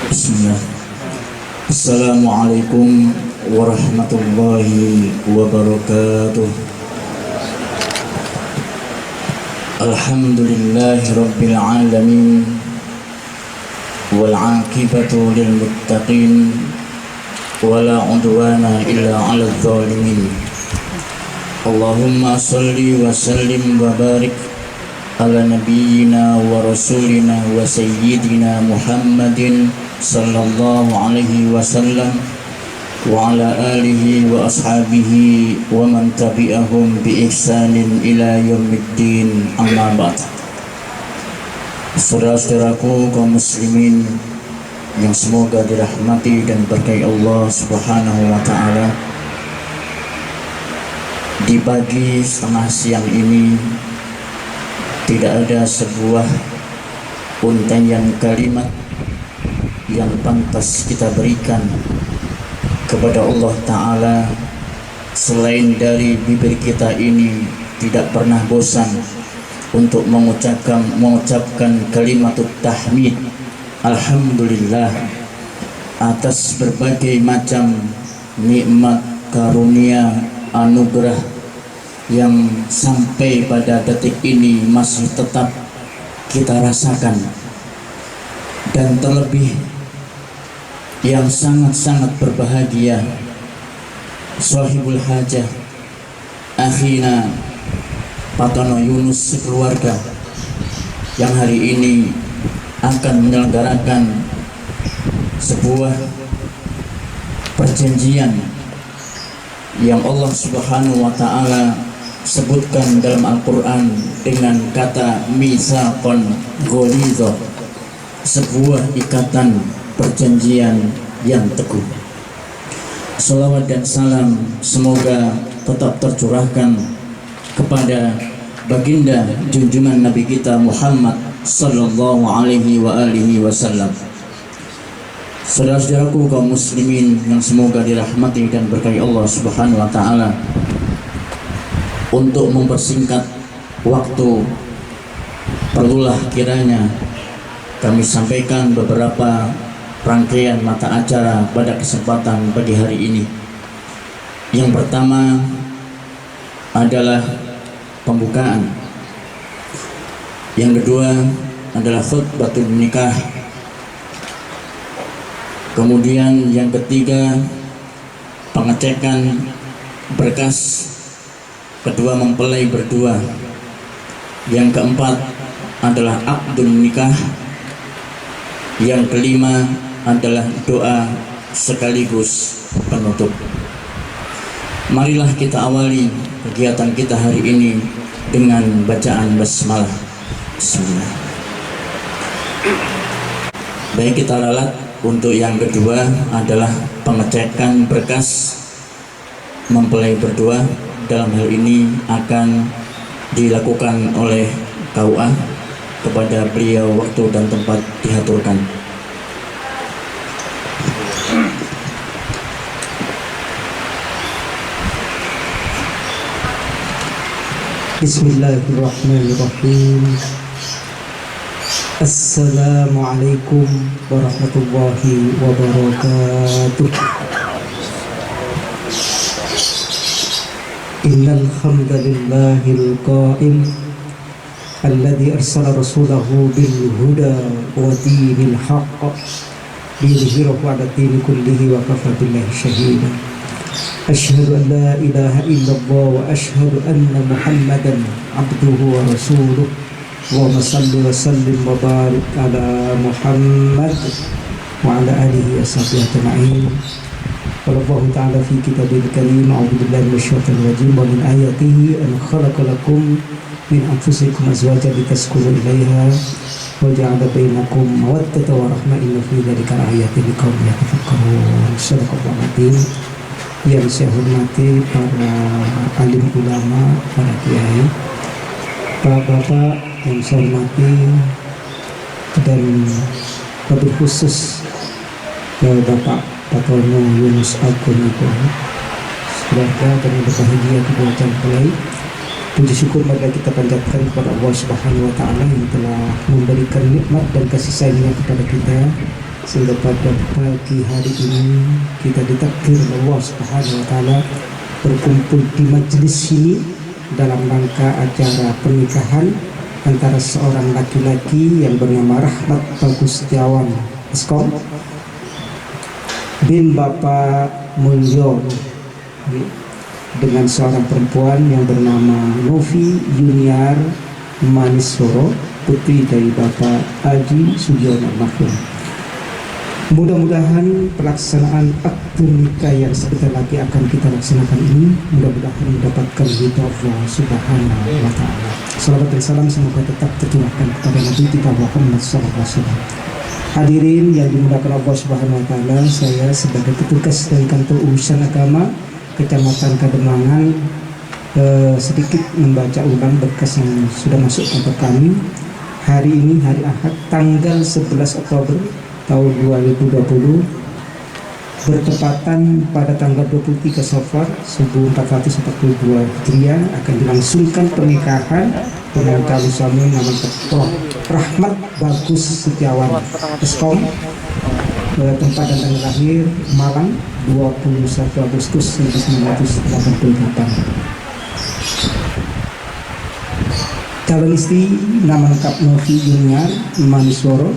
Bismillah. Assalamualaikum warahmatullahi wabarakatuh. Alhamdulillahi rabbil alamin, wal aqibatu lil muttaqin, wala udwana illa 'alal zalimin. Allahumma salli wa sallim wa barik ala nabiyyina wa rasulina wa sayyidina Muhammadin sallallahu alaihi wasallam wa ala alihi wa ashabihi wa man tabi'ahum bi ihsanin ila yaumiddin, amma ba'd. Saudara-saudaraku kaum muslimin yang semoga dirahmati dan berkahi Allah Subhanahu wa taala, di pagi setengah siang ini tidak ada sebuah untaian kalimat yang pantas kita berikan kepada Allah Ta'ala selain dari bibir kita ini tidak pernah bosan untuk mengucapkan kalimat tahmid alhamdulillah atas berbagai macam nikmat, karunia, anugerah yang sampai pada detik ini masih tetap kita rasakan, dan terlebih yang sangat-sangat berbahagia sahibul hajah akhina Patono Yunus sekeluarga yang hari ini akan menyelenggarakan sebuah perjanjian yang Allah Subhanahu wa taala sebutkan dalam Al-Quran dengan kata mitsaqan ghalidha, sebuah ikatan perjanjian yang teguh. Salawat dan salam semoga tetap tercurahkan kepada baginda junjungan Nabi kita Muhammad sallallahu alaihi wasallam. Saudara-saudaraku kaum muslimin yang semoga dirahmati dan berkahi Allah Subhanahu wa taala, untuk mempersingkat waktu, perlulah kiranya kami sampaikan beberapa rangkaian mata acara pada kesempatan pagi hari ini. Yang pertama adalah pembukaan, yang kedua adalah khutbatul nikah, kemudian yang ketiga pengecekan berkas kedua mempelai berdua, yang keempat adalah akdun nikah, yang kelima adalah doa sekaligus penutup. Marilah kita awali kegiatan kita hari ini dengan bacaan basmalah. Bismillah. Baik, kita ralat. Untuk yang kedua adalah pengecekan berkas mempelai berdua. Dalam hal ini akan dilakukan oleh KUA. Kepada beliau waktu dan tempat diaturkan. Bismillahirrahmanirrahim. Assalamualaikum warahmatullahi wabarakatuh. Innal hamdalillahil qa'im alladzi arsala rasulahu bil huda wa dinil haqq liyudhhirahu 'ala dini kullihi wa kafa billahi shahida. Asyhadu an la ilaha illallah wa asyhadu anna Muhammadan 'abduhu wa rasuluh. Allahumma shalli wa sallim wa barik ala Muhammad wa ala alihi wa sahbihi ajma'in. Wallahu ta'ala fi kitabil karim, a'udzu billahi minasyaitonir rajim, wa min ayatihi an khalaqa lakum min anfusikum azwajan litaskunu ilaiha wa ja'ala bainakum mawaddatan wa rahmah, inna fi dzalika laayatin liqaumin yatafakkarun. Shadaqallahu adzim. Yang saya hormati para alim ulama, para kiai, para bapak yang saya hormati, dan lebih khusus Bapak Patono Yunus Agung itu, keluarga dan berbahagia kedua mempelai. Puji syukur mari kita panjatkan kepada Allah Subhanahu wa taala yang telah memberikan nikmat dan kasih sayangnya kepada kita sehingga pada pagi hari ini kita ditakdir Allah Subhanahu wa taala berkumpul di majelis ini dalam rangka acara pernikahan antara seorang laki-laki yang bernama Rahmat Bagus Setiawan Eskom bin Bapak Mulyo dengan seorang perempuan yang bernama Novi Yuniar Manisoro, putri dari Bapak Haji Sugiono almarhum. Mudah-mudahan pelaksanaan akad nikah yang sebentar lagi akan kita laksanakan ini mudah-mudahan mendapatkan ridha Allah Subhanahu wa taala. Salawat dan salam semoga tetap tercurahkan kepada Nabi kita Muhammad sallallahu alaihi wasallam. Hadirin yang dimuliakan Allah Subhanahu wa taala, saya sebagai petugas dari kantor urusan agama Kecamatan Kademangan sedikit membaca ulang berkas yang sudah masuk kantor kami. Hari ini hari Ahad tanggal 11 Oktober tahun 2020 bertepatan pada tanggal 23 Safar 1442 Hijriah akan dilangsungkan pernikahan dengan calon suami nama Prof. Rahmat Bagus Setiawan Eskom, tempat dan tanggal lahir Malang 21 Agustus 1988. Calon istri nama lengkap Novi Yuniar Manisoro,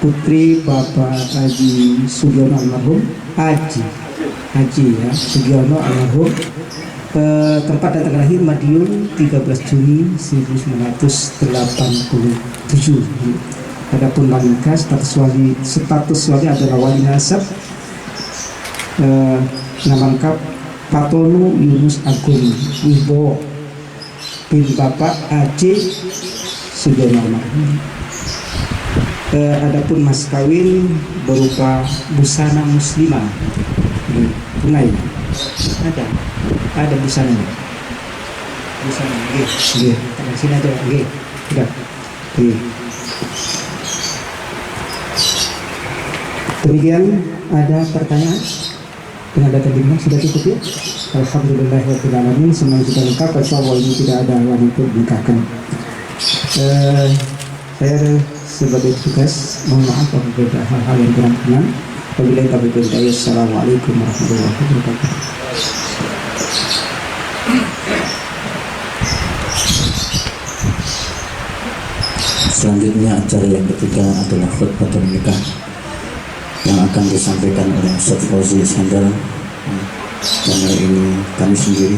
putri Bapak Haji Sugiono almarhum, Haji ya Sugiono almarhum, tempat dan tanggal lahir Madiun 13 Juni 1987. Adapun wanita status wali adalah wali nasab, nama lengkap Patono Yunus Agung Wibowo bin Bapak Haji Sugiono almarhum. Adapun mas kawin berupa busana muslimah tunai, ada busananya, nggih, sini aja, nggih, sudah, nggih. Demikian, ada pertanyaan? Pengadaan bimbingan sudah cukup ya? Alhamdulillahirabbil alamin, semuanya sudah lengkap. Insyaallah ini tidak ada lagi untuk dinikahkan. Saya sebagai tugas mohon maaf apabila hal-hal yang kurang berkenan. Wabillahi taufiq wal hidayah. Assalamualaikum warahmatullahi wabarakatuh. Selanjutnya acara yang ketiga adalah khutbah nikah yang akan disampaikan oleh Ustaz Fauzi Iskandar. Karena ini kami sendiri.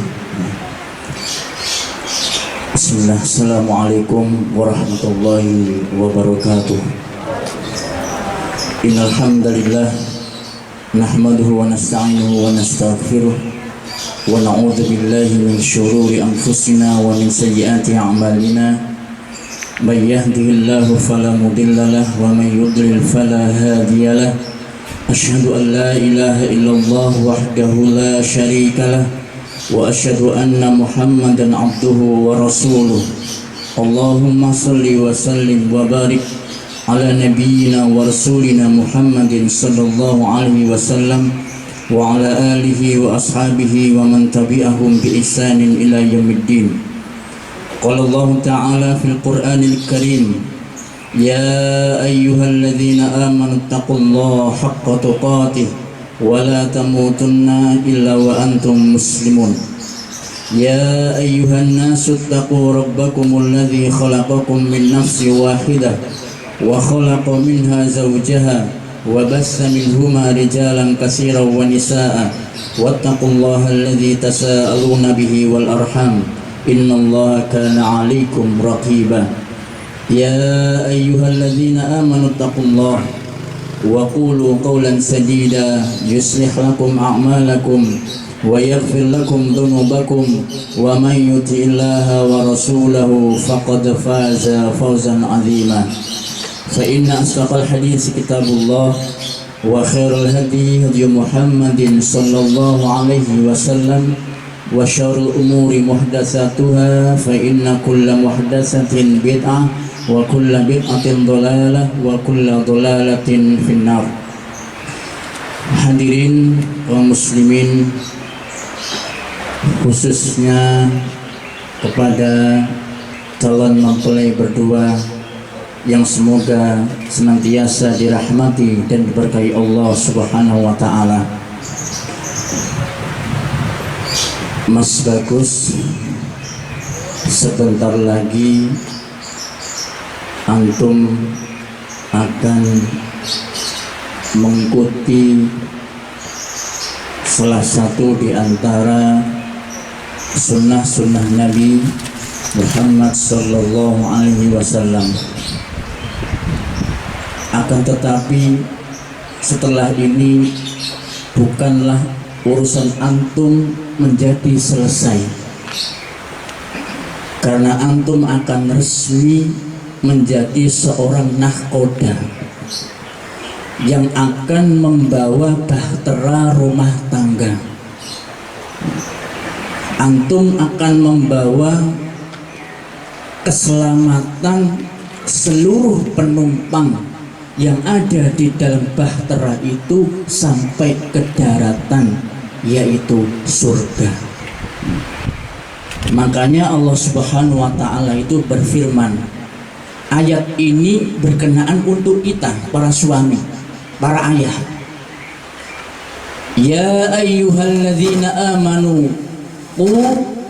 Bismillah. Assalamualaikum warahmatullahi wabarakatuh. Innal hamdalillah nahmaduhu wa nasta'inuhu wa nastaghfiruh wa na'udzu billahi min shururi anfusina wa min sayyiati a'malina. May yahdihillahu fala mudilla lahu wa may yudlil fala hadiya lahu. Asyhadu an la ilaha illallah wahdahu la syarika lahu wa asyhadu anna Muhammadan abduhu wa rasuluh. Allahumma salli wa sallim wa barik ala nabiyyina wa rasulina Muhammadin sallallahu alaihi wasallam wa ala alihi wa ashabihi wa man tabi'ahum bi ihsanin ila yaumiddin. Qala Allah ta'ala fil Qur'anil Karim, ya ayyuhalladzina amanu taqullaha haqqa tuqatih wa la tamutunna illa wa antum muslimun. Ya ayyuhan nasu taqu rabbakumul ladzi khalaqakum min nafsin wahidah wa khalaqa minha zawjaha wa bassa minhuma rijalan katsiran wa nisaa'a wattaqullaha alladzi tasaaluna bihi wal arham innallaha kana 'alaikum raqiba. Ya ayyuhalladzina amanu taqullaha wa qulu qawlan sadida yuslih lakum a'malakum wa yaghfir lakum dhunubakum wa man yuti'illaha wa rasulahu faqad faza fawzan 'azima. Fa inna asdaqal hadits kitabullah wa khairal hadi hadi Muhammadin sallallahu alaihi wasallam wa syarrul umuri muhdatsatuha fa inna kulla muhdatsatin bid'ah wa kulla bid'atin dhalalah wa kulla dhalalatin finnar. Hadirin kaum muslimin, khususnya kepada calon mempelai berdua yang semoga senantiasa dirahmati dan diberkahi Allah Subhanahu wa taala. Mas Bagus, sebentar lagi antum akan mengikuti salah satu di antara sunnah-sunnah Nabi Muhammad sallallahu alaihi wasallam. Akan tetapi setelah ini bukanlah urusan antum menjadi selesai, karena antum akan resmi menjadi seorang nahkoda yang akan membawa bahtera rumah tangga. Antum akan membawa keselamatan seluruh penumpang yang ada di dalam bahtera itu sampai ke daratan, yaitu surga. Makanya Allah Subhanahu wa taala itu berfirman, ayat ini berkenaan untuk kita para suami, para ayah. Ya ayyuhalladzina amanu qu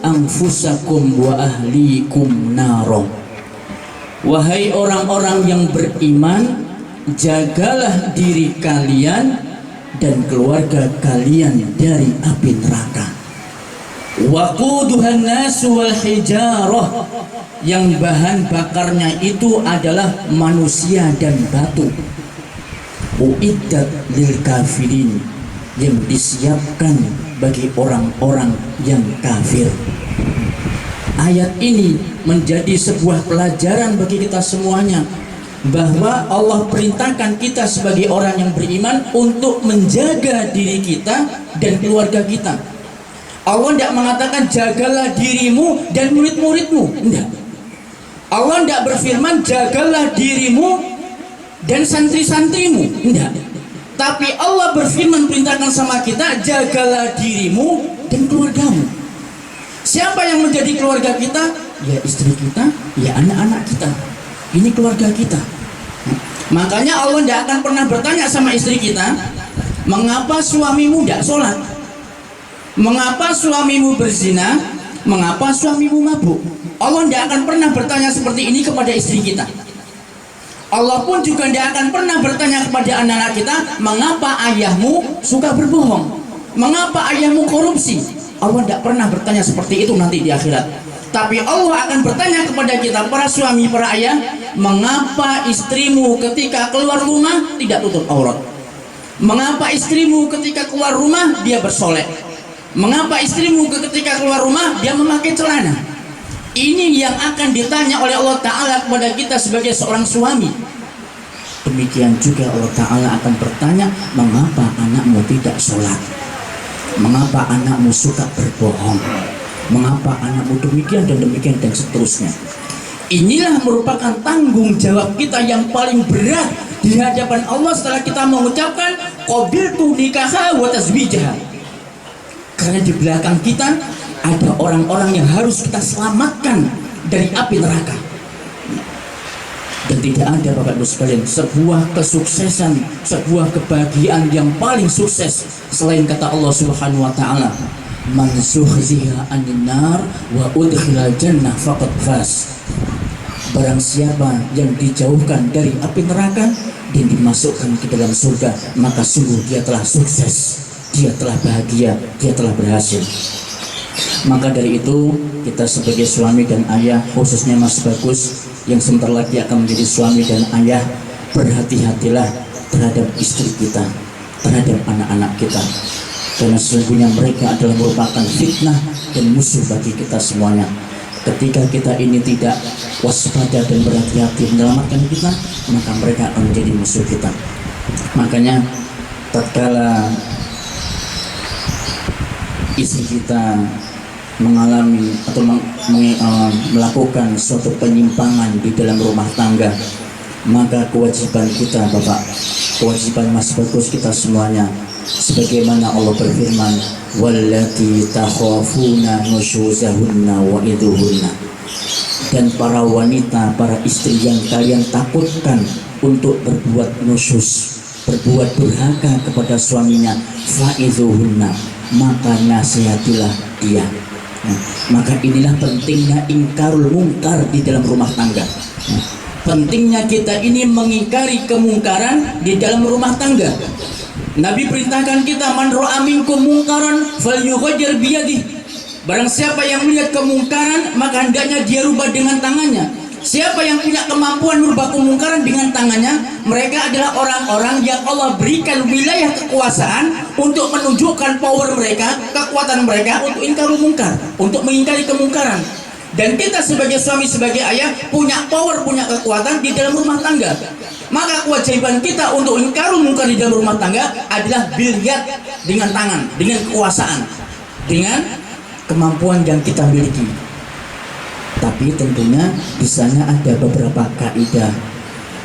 anfusakum wa ahlikum naro. Wahai orang-orang yang beriman, jagalah diri kalian dan keluarga kalian dari api neraka. Waquduhan nasu wal hijarah, yang bahan bakarnya itu adalah manusia dan batu. Uiddat lil kafirin, yang disiapkan bagi orang-orang yang kafir. Ayat ini menjadi sebuah pelajaran bagi kita semuanya, bahwa Allah perintahkan kita sebagai orang yang beriman untuk menjaga diri kita dan keluarga kita. Allah tidak mengatakan jagalah dirimu dan murid-muridmu, tidak. Allah tidak berfirman jagalah dirimu dan santri-santrimu, tidak. Tapi Allah berfirman perintahkan sama kita, jagalah dirimu dan keluargamu. Siapa yang menjadi keluarga kita? Ya istri kita, ya anak-anak kita. Ini keluarga kita. Makanya Allah tidak akan pernah bertanya sama istri kita, mengapa suamimu tidak sholat? Mengapa suamimu berzina? Mengapa suamimu mabuk? Allah tidak akan pernah bertanya seperti ini kepada istri kita. Allah pun juga tidak akan pernah bertanya kepada anak-anak kita, mengapa ayahmu suka berbohong? Mengapa ayahmu korupsi? Allah tidak pernah bertanya seperti itu nanti di akhirat. Tapi Allah akan bertanya kepada kita, para suami, para ayah, mengapa istrimu ketika keluar rumah tidak tutup aurat? Mengapa istrimu ketika keluar rumah dia bersolek? Mengapa istrimu ketika keluar rumah dia memakai celana? Ini yang akan ditanya oleh Allah Ta'ala kepada kita sebagai seorang suami. Demikian juga Allah Ta'ala akan bertanya, mengapa anakmu tidak sholat? Mengapa anakmu suka berbohong? Mengapa anakmu demikian dan demikian dan seterusnya. Inilah merupakan tanggung jawab kita yang paling berat di hadapan Allah setelah kita mengucapkan qabiltu nikaha wa tazwijaha. Karena di belakang kita ada orang-orang yang harus kita selamatkan dari api neraka. Dan tidak ada Bapak Ibu sekalian sebuah kesuksesan, sebuah kebahagiaan yang paling sukses selain kata Allah Subhanahu wa taala, man zuhziha 'anil nar wa udkhilal jannah faqad faz. Barang siapa yang dijauhkan dari api neraka dan dimasukkan ke dalam surga, maka sungguh dia telah sukses, dia telah bahagia, dia telah berhasil. Maka dari itu kita sebagai suami dan ayah, khususnya Mas Bagus yang sebentar lagi akan menjadi suami dan ayah, berhati-hatilah terhadap istri kita, terhadap anak-anak kita, karena sesungguhnya mereka adalah merupakan fitnah dan musuh bagi kita semuanya. Ketika kita ini tidak waspada dan berhati-hati menyelamatkan kita, maka mereka akan menjadi musuh kita. Makanya tatkala istri kita mengalami atau melakukan suatu penyimpangan di dalam rumah tangga, maka kewajiban kita Bapak, kewajiban Mas Bagus, kita semuanya, sebagaimana Allah berfirman, wallati takhafuna nusyuzahunna wa iduhunna, dan para wanita, para istri yang kalian takutkan untuk berbuat nusyus, berbuat durhaka kepada suaminya, fa'idhuhunna, maka nasihatilah dia. Nah, maka inilah pentingnya ingkarul mungkar di dalam rumah tangga. Nah, pentingnya kita ini mengingkari kemungkaran di dalam rumah tangga. Nabi perintahkan kita, man ra'a minkum mungkaran falyughayyir biyadihi. Barang siapa yang melihat kemungkaran, maka hendaknya dia rubah dengan tangannya. Siapa yang punya kemampuan merubah kemungkaran dengan tangannya, mereka adalah orang-orang yang Allah berikan wilayah kekuasaan untuk menunjukkan power mereka, kekuatan mereka untuk ingkarul mungkar, untuk mengingkari kemungkaran. Dan kita sebagai suami, sebagai ayah punya power, punya kekuatan di dalam rumah tangga. Maka kewajiban kita untuk ingkarul mungkar di dalam rumah tangga adalah bilyad, dengan tangan, dengan kekuasaan, dengan kemampuan yang kita miliki. Tapi tentunya di sana ada beberapa kaidah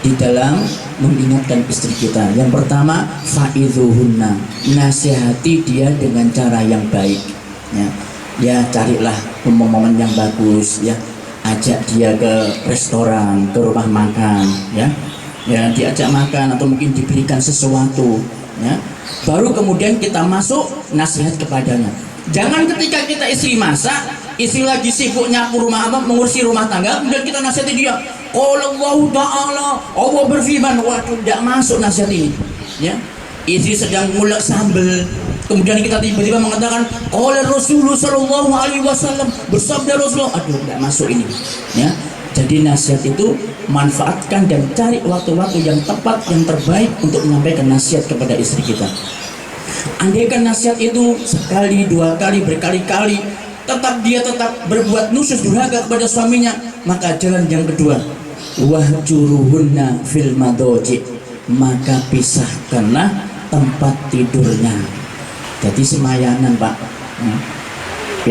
di dalam mengingatkan istri kita. Yang pertama, fa'idhuhunna, nasihati dia dengan cara yang baik. Ya carilah momen-momen yang bagus, ya ajak dia ke restoran, ke rumah makan, ya diajak makan atau mungkin diberikan sesuatu, ya. Baru kemudian kita masuk nasihat kepadanya. Jangan ketika kita istri masak, istri lagi sibuk nyapu rumah, mengurusi rumah tangga, kemudian kita nasihati dia. Qala Allah Ta'ala, Allah berfirman, waduh, tidak masuk nasihat ini. Ya, istri sedang ngulek sambal, kemudian kita tiba-tiba mengatakan, qala Rasulullah Sallallahu Alaihi Wasallam, bersabda Rasulullah, aduh, tidak masuk ini. Ya, jadi nasihat itu manfaatkan dan cari waktu-waktu yang tepat, yang terbaik untuk menyampaikan nasihat kepada istri kita. Andaikan nasihat itu sekali, dua kali, berkali-kali, tetap berbuat nusyus durhaka kepada suaminya, maka jalan yang kedua, wahjuruhunna fil madoji, maka pisahkanlah tempat tidurnya. Jadi semayanan, Pak.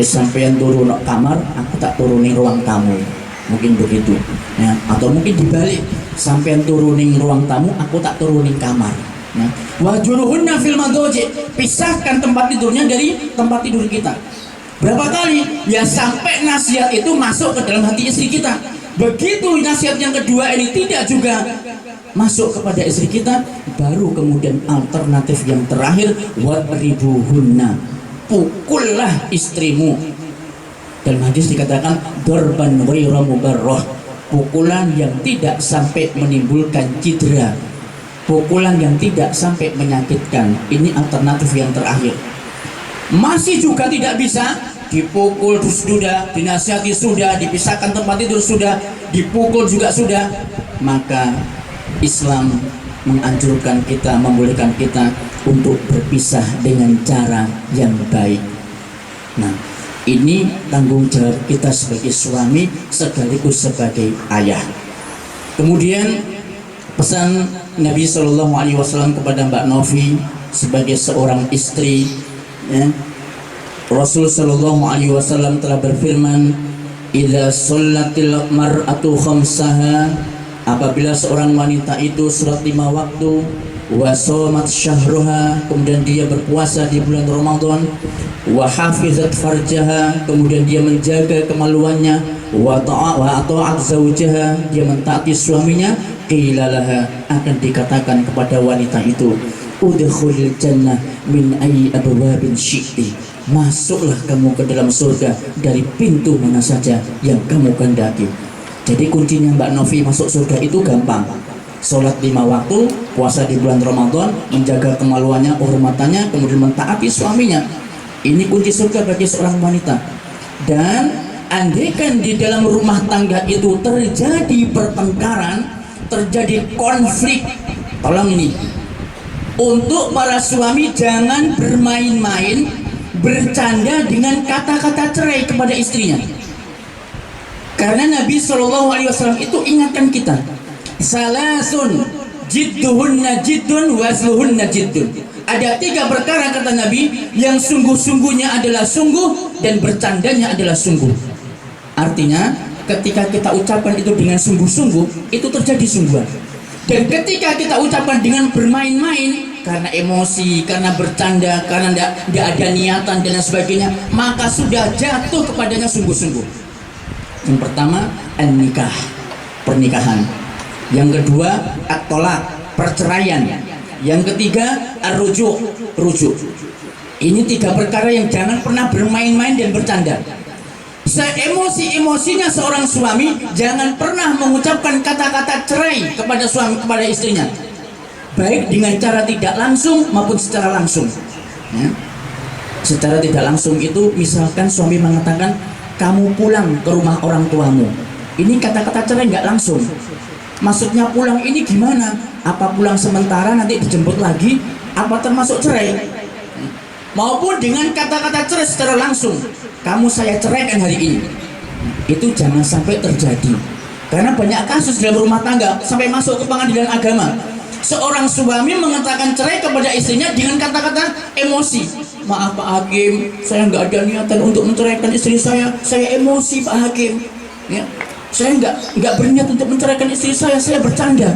Sampean turun kamar, aku tak turunin ruang tamu, mungkin begitu, ya. Atau mungkin dibalik, sampean turunin ruang tamu, aku tak turunin kamar. Wahjuruhunna fil madoji, pisahkan tempat tidurnya dari tempat tidur kita. Berapa kali? Ya sampai nasihat itu masuk ke dalam hati istri kita. Begitu nasihat yang kedua ini tidak juga masuk kepada istri kita, baru kemudian alternatif yang terakhir, wadribuhunna, pukullah istrimu. Dalam hadis dikatakan dorban ghairu mubarrah, pukulan yang tidak sampai menimbulkan cedera, pukulan yang tidak sampai menyakitkan. Ini alternatif yang terakhir. Masih juga tidak bisa, dipukul sudah, dinasihati sudah, dipisahkan tempat tidur sudah, dipukul juga sudah, maka Islam menganjurkan kita, membolehkan kita untuk berpisah dengan cara yang baik. Nah, ini tanggung jawab kita sebagai suami sekaligus sebagai ayah. Kemudian pesan Nabi Shallallahu Alaihi Wasallam kepada Mbak Novi sebagai seorang istri, ya. Rasul Shallallahu Alaihi Wasallam telah berfirman, "Idza shallatil mar'atu khamsaha," apabila seorang wanita itu sholat 5 waktu, wa shamat syahruha, kemudian dia berpuasa di bulan Ramadan, wa hafizat farjaha, kemudian dia menjaga kemaluannya, wa ta'at zawjaha, dia mentaati suaminya, qila laha, akan dikatakan kepada wanita itu, udkhulil jannah min ayyi abwabin syi'ti, masuklah kamu ke dalam surga dari pintu mana saja yang kamu kehendaki. Jadi kuncinya Mbak Novi masuk surga itu gampang. Sholat 5 waktu, puasa di bulan Ramadan, menjaga kemaluannya, kehormatannya, kemudian mentaati suaminya. Ini kunci surga bagi seorang wanita. Dan andaikan di dalam rumah tangga itu terjadi pertengkaran, terjadi konflik, tolong ini, untuk para suami jangan bermain-main, bercanda dengan kata-kata cerai kepada istrinya. Karena Nabi SAW itu ingatkan kita, salasun jidduhunna jiddun wazluhunna jiddun. Ada 3 perkara kata Nabi yang sungguh-sungguhnya adalah sungguh dan bercandanya adalah sungguh. Artinya ketika kita ucapkan itu dengan sungguh-sungguh, itu terjadi sungguhan. Dan ketika kita ucapkan dengan bermain-main, karena emosi, karena bercanda, karena tidak ada niatan dan sebagainya, maka sudah jatuh kepadanya sungguh-sungguh. Yang pertama an-nikah, pernikahan. Yang kedua at-tolak, perceraian. Yang ketiga ar-rujuk, rujuk. Ini 3 perkara yang jangan pernah bermain-main dan bercanda. Seemosi-emosinya seorang suami jangan pernah mengucapkan kata-kata cerai kepada suami, kepada istrinya, baik dengan cara tidak langsung maupun secara langsung ya. Secara tidak langsung itu misalkan suami mengatakan kamu pulang ke rumah orang tuamu, ini kata-kata cerai nggak langsung. Maksudnya pulang ini gimana? Apa pulang sementara nanti dijemput lagi? Apa termasuk cerai? Maupun dengan kata-kata cerai secara langsung, kamu saya ceraikan hari ini. Itu jangan sampai terjadi, karena banyak kasus dalam rumah tangga sampai masuk ke pengadilan agama. Seorang suami mengatakan cerai kepada istrinya dengan kata-kata emosi. Maaf Pak Hakim, saya nggak ada niatan untuk menceraikan istri saya emosi Pak Hakim ya. Saya nggak berniat untuk menceraikan istri saya bercanda.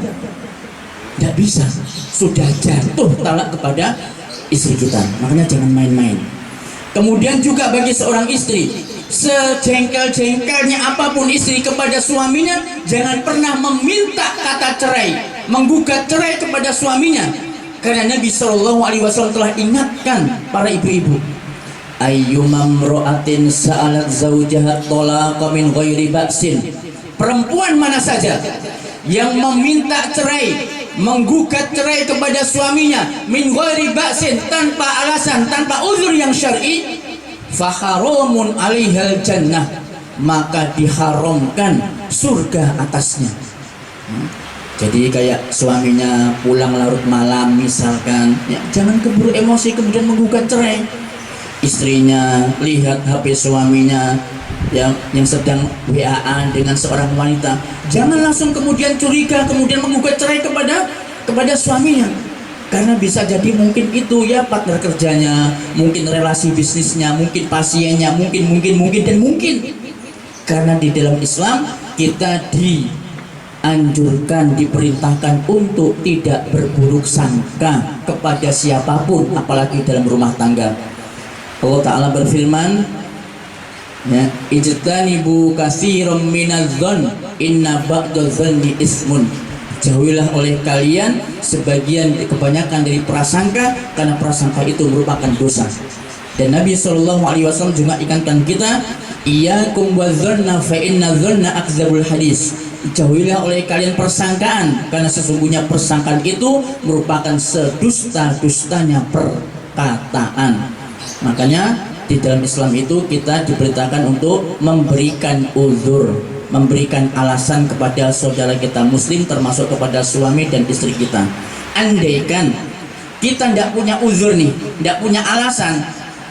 Nggak bisa, sudah jatuh talak kepada istri kita, makanya jangan main-main. Kemudian juga bagi seorang istri, sejengkel-jengkelnya apapun istri kepada suaminya, jangan pernah meminta kata cerai, menggugat cerai kepada suaminya, karena Nabi SAW telah ingatkan para ibu-ibu, ayyumamro'atin sa'alat zawjahat tolaqa min ghairi ba'sin, perempuan mana saja yang meminta cerai, menggugat cerai kepada suaminya min ghairi ba'sin, tanpa alasan, tanpa uzur yang syar'i, faharomun alaihal jannah, maka diharamkan surga atasnya. Jadi kayak suaminya pulang larut malam misalkan ya, jangan keburu emosi kemudian menggugat cerai. Istrinya lihat HP suaminya yang sedang WA-an dengan seorang wanita, jangan langsung kemudian curiga kemudian menggugat cerai kepada suaminya, karena bisa jadi mungkin itu ya partner kerjanya, mungkin relasi bisnisnya, mungkin pasiennya, mungkin dan mungkin. Karena di dalam Islam kita dianjurkan, diperintahkan untuk tidak berburuk sangka kepada siapapun, apalagi dalam rumah tangga. Allah Ta'ala berfirman ya, ijtanibu katsiran minadh-dhon inna ba'dadh-dhonni ismun, jauhilah oleh kalian sebagian kebanyakan dari prasangka, karena prasangka itu merupakan dosa. Dan Nabi SAW juga ingatkan kita, iyyakum wadh-dhonna fa inna dhonna akdzabul hadis, jauhilah oleh kalian persangkaan, karena sesungguhnya persangkaan itu merupakan sedusta-dustanya perkataan. Makanya di dalam Islam itu kita diperintahkan untuk memberikan uzur, memberikan alasan kepada saudara kita muslim, termasuk kepada suami dan istri kita. Andaikan kita tidak punya uzur nih, tidak punya alasan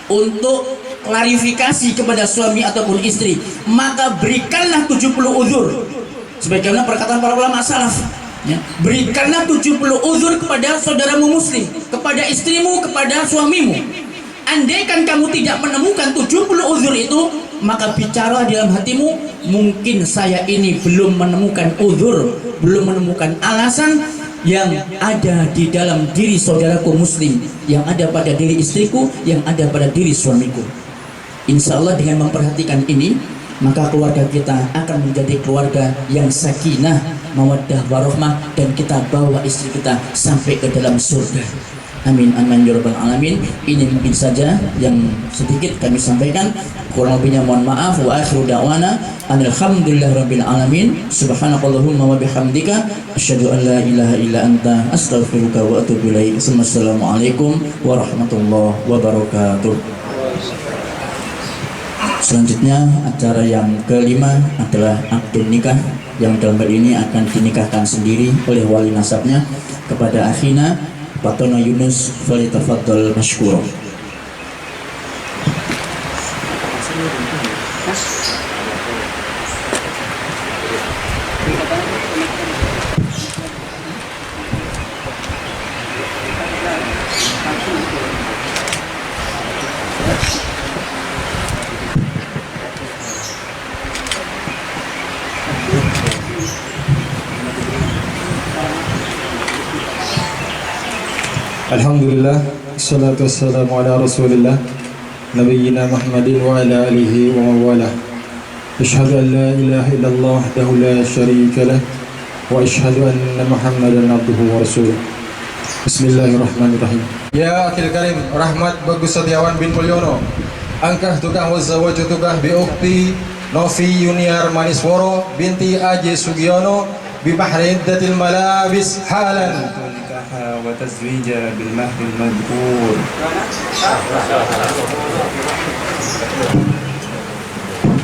untuk klarifikasi kepada suami ataupun istri, maka berikanlah 70 uzur. Sebagaimana perkataan para ulama salaf ya, berikanlah 70 uzur kepada saudaramu muslim, kepada istrimu, kepada suamimu. Andaikan kamu tidak menemukan 70 uzur itu, maka bicara di dalam hatimu, mungkin saya ini belum menemukan uzur, belum menemukan alasan yang ada di dalam diri saudaraku muslim, yang ada pada diri istriku, yang ada pada diri suamiku. Insya Allah dengan memperhatikan ini, maka keluarga kita akan menjadi keluarga yang sakinah, mawaddah, warahmah, dan kita bawa istri kita sampai ke dalam surga. Amin amin ya rabbal alamin. Ini mungkin saja yang sedikit kami sampaikan, kurang lebihnya mohon maaf. Wa akhiru da'wana alhamdulillahirabbil alamin. Subhanakallahumma wa bihamdika asyhadu an la ilaha illa anta astaghfiruka wa atubu ilaik. Assalamualaikum warahmatullahi wabarakatuh. Selanjutnya acara yang kelima adalah akad nikah, yang dalam hal ini akan dinikahkan sendiri oleh wali nasabnya kepada akhina Fatona Yunus, falitafaddal mashkura. Alhamdulillah, salatu wassalamu ala rasulillah Nabiyyina Muhammadin wa ala alihi wa mawalah. أشهد أن لا إله إلا الله وحده لا شريك له وأشهد أن محمدا عبده ورسوله. Bismillahirrahmanirrahim. Ya akhil karim, Rahmat Bagus Setiawan bin Mulyono, angkah tukang wazawaju tukah bi ukti Novi Yuniar Manisworo binti Aji Sugiono bi bahri iddatil malabis halan. نكاحا وتزويجا بالمهر المذكور.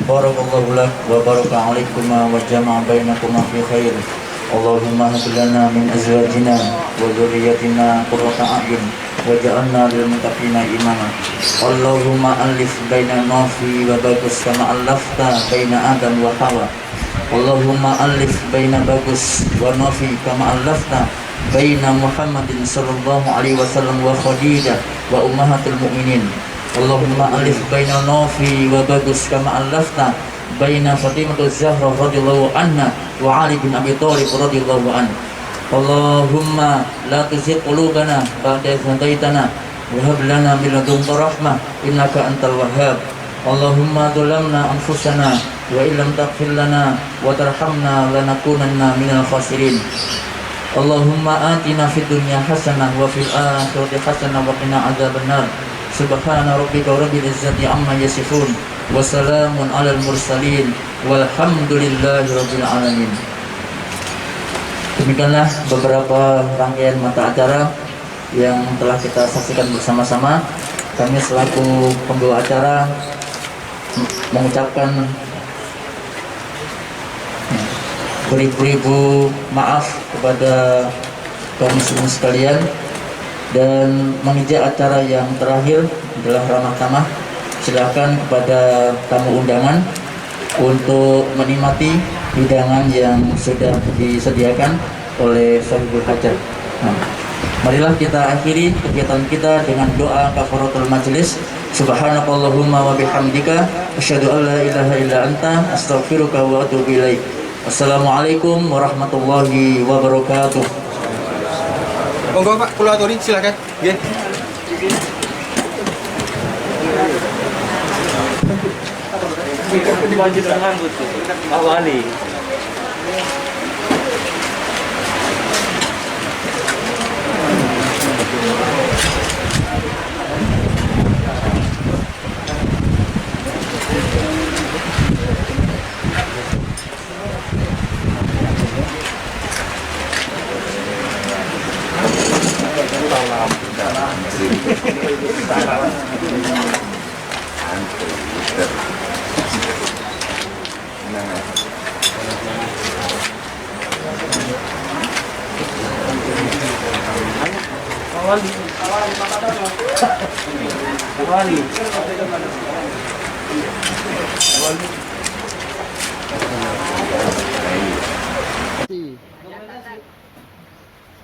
Barakallahu lak wa baraka alaikuma wa jama'a bainakuma fi khair. Allahumma hab lana min azwajina wa dhurriyyatina qurrata a'yun waj'alna lil muttaqina imama. Allahumma alif baina Nafi wa Bagus kama alafta baina Adam wa Hawa. Allahumma alif baina Bagus wa Nafi kama alafta baina Muhammadin sallallahu alaihi wasallam wa Khadijah wa ummahatul mu'minin. Allahumma alif baina Nafi wa Bagus kama alafta baina Fatimah Zahra radhiyallahu anha wa Ali bin Abi Thalib radhiyallahu anhu. Allahumma la tuzigh qulubana ba'da idh hadaitana wa hab lana min ladunka rahmah innaka antal wahhab. Allahumma dhalamna anfusana wa illam taghfir lana wa tarhamna lanakunanna minal khasirin. Allahumma atina fid dunya hasanah wa fil akhirati hasanah wa qina adzabannar. Subhana rabbika rabbil izzati amma yasifun wa salamun alal mursalin walhamdulillahi rabbil alamin. Demikianlah beberapa rangkaian mata acara yang telah kita saksikan bersama-sama. Kami selaku pembawa acara mengucapkan beribu-ribu maaf kepada kaum muslimin sekalian dan menginjak acara yang terakhir adalah ramah tamah. Silakan kepada tamu undangan untuk menikmati hidangan yang sudah disediakan oleh sahibul hajat. Marilah kita akhiri kegiatan kita dengan doa kafaratul majlis. Subhanakallahumma wa bihamdika asyhadu an la ilaha illa anta astaghfiruka wa atubu ilaik. Assalamualaikum warahmatullahi wabarakatuh. Monggo Pak, kula aturi silakan. Nggih. Wajib nganggut Pak Wali.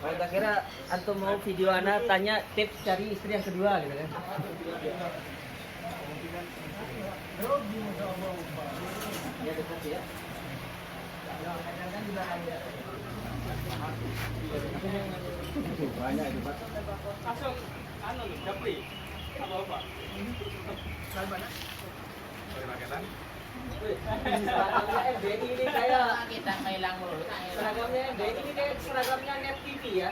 Kalau kira antum mau video anak tanya tips cari istri yang kedua gitu kan. Ya dekat ya. Banyak itu Pak. Langsung anu Japri. Apa? MBI ini kayak kita hilang mulu. Seragamnya MBI ini kayak seragamnya Net TV ya.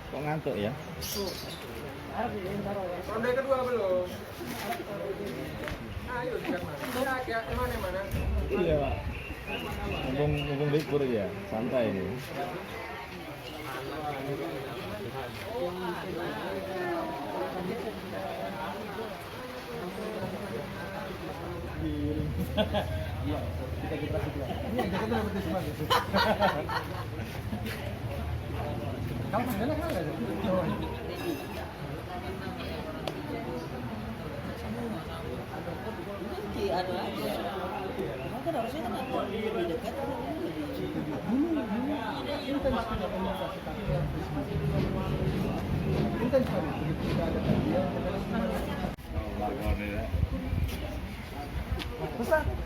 Kok ngantuk ya? Ronde kedua belum? Ayo dekat mana? Ya, mana? Iya Pak. Mumpung libur ya, santai ini.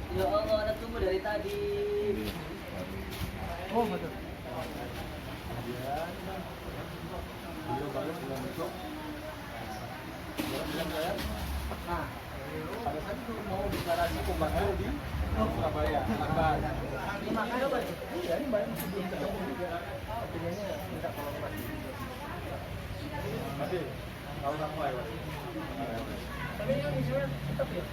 Ya Allah, ada tunggu dari tadi. Oh, betul. Nah, Pada saat itu mau deklarasi komando di Surabaya. Iya, ini banyak sebelum ketemu juga. Opininya minta kolaborasi. Tapi kalau nggak mulai, Mas. Tapi yang visual tetap ya.